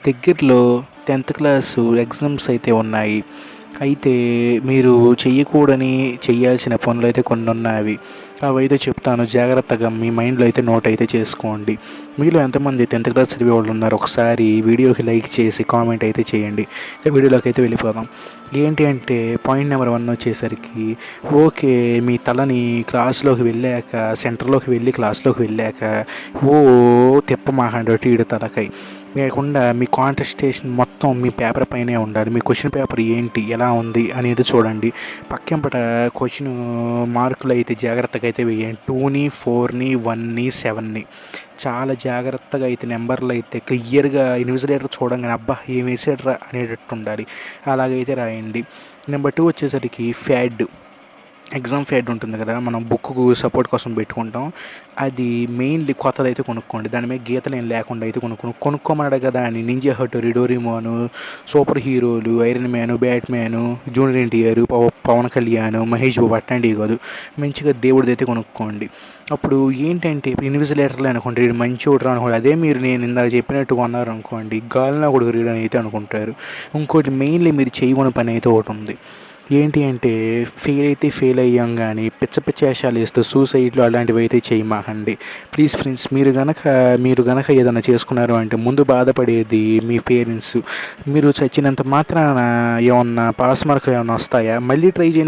దగ్గరలో 10th class exams అయితే ఉన్నాయి. అయితే మీరు చేయాల్సిన పనులు అయితే కొన్ని ఉన్నాయి. అవైతే చెప్తాను, జాగ్రత్తగా మీ మైండ్లో అయితే నోట్ అయితే చేసుకోండి. మీలో ఎంతమంది 10th క్లాస్ చదివే వాళ్ళు ఉన్నారు? ఒకసారి వీడియోకి లైక్ చేసి కామెంట్ అయితే చేయండి. ఇక వీడియోలోకి అయితే వెళ్ళిపోదాం. ఏంటి అంటే పాయింట్ నెంబర్ 1 వచ్చేసరికి, ఓకే, మీ తలని క్లాస్లోకి వెళ్ళాక ఓ తిప్పమాకండి అటు ఇటు తలకాయ లేకుండా మీ కాన్సంట్రేషన్ మొత్తం మీ పేపర్ పైనే ఉండాలి. మీ క్వశ్చన్ పేపర్ ఏంటి, ఎలా ఉంది అనేది చూడండి. పక్కెంపట క్వశ్చన్ మార్కులు అయితే జాగ్రత్తగా అయితే వేయండి. 2ని 4ని 1ని 7ని చాలా జాగ్రత్తగా అయితే నెంబర్లు అయితే క్లియర్గా ఇన్విజిలేటర్ చూడంగానే అబ్బా ఏం వేసాడరా అనేటట్టు ఉండాలి. అలాగైతే రాయండి. నెంబర్ 2 వచ్చేసరికి ఎగ్జామ్ ఫ్యాడ్ ఉంటుంది కదా, మనం బుక్కు సపోర్ట్ కోసం పెట్టుకుంటాం. అది మెయిన్లీ కొత్తదైతే కొనుక్కోండి. దాని మీద గీతలు ఏం లేకుండా అయితే కొనుక్కోమన్నాడు కదా అని నింజా హటోరి, డోరేమోను, సూపర్ హీరోలు, iron man, batman, junior NTR, Pavan Kalyan, Mahesh Babu అట్లాంటివి కాదు. మంచిగా దేవుడిది అయితే కొనుక్కోండి. అప్పుడు ఏంటంటే ఇప్పుడు ఇన్విజిలేటర్లు అనుకోండి, వీడు మంచోడు అనుకోండి, అదే మీరు నేను ఇందాక చెప్పినట్టు కొన్నారు అనుకోండి, గాలినా కూడా రీడని అయితే అనుకుంటారు. ఇంకోటి మెయిన్లీ మీరు చేయని పని అయితే ఒకటి ఉంది. ఏంటి అంటే ఫెయిల్ అయ్యాం కానీ పిచ్చ పిచ్చ వేషాలు వేస్తూ సూసైడ్లు అలాంటివి అయితే చేయమాకండి ప్లీజ్ ఫ్రెండ్స్. మీరు గనక ఏదైనా చేసుకున్నారు అంటే ముందు బాధపడేది మీ పేరెంట్స్. మీరు చచ్చినంత మాత్రాన ఏమన్నా పాస్ మార్కులు ఏమన్నా వస్తాయా? మళ్ళీ ట్రై చేయని